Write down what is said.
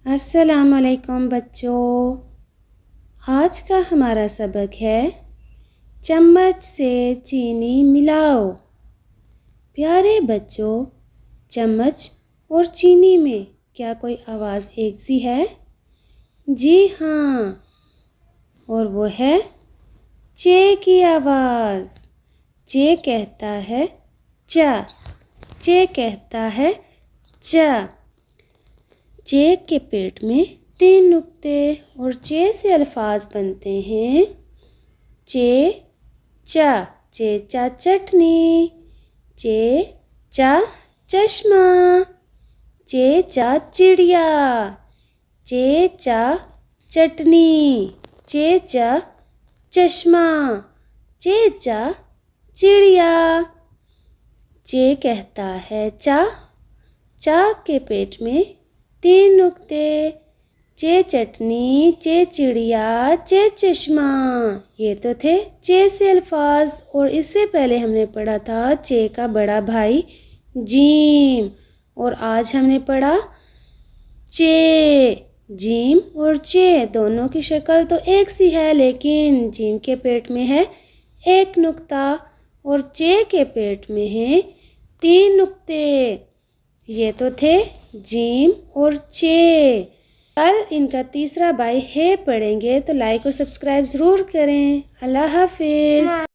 अस्सलामुअलैकुम बच्चों। आज का हमारा सबक है चम्मच से चीनी मिलाओ। प्यारे बच्चों, चम्मच और चीनी में क्या कोई आवाज़ एक सी है? जी हाँ, और वो है चे की आवाज़। चे कहता है चा, चे कहता है चा। चे के पेट में 3 नुक्ते और चे से अल्फाज बनते हैं चे चा। चे चा चटनी, चे चा चश्मा, चे चा चिड़िया, चे चा चटनी, चे चा चश्मा, चे चा चिड़िया। चे कहता है चा, चा के पेट में 3 नुक्ते, चे चटनी, चे चिड़िया, चे चश्मा। ये तो थे चे से अल्फाज। और इससे पहले हमने पढ़ा था चे का बड़ा भाई जीम, और आज हमने पढ़ा चे। जीम और चे दोनों की शक्ल तो एक सी है, लेकिन जीम के पेट में है 1 नुक्ता और चे के पेट में है 3 नुक्ते। ये तो थे जीम और चे। कल इनका तीसरा भाई है पढ़ेंगे, तो लाइक और सब्सक्राइब ज़रूर करें। अल्लाह हाफिज़।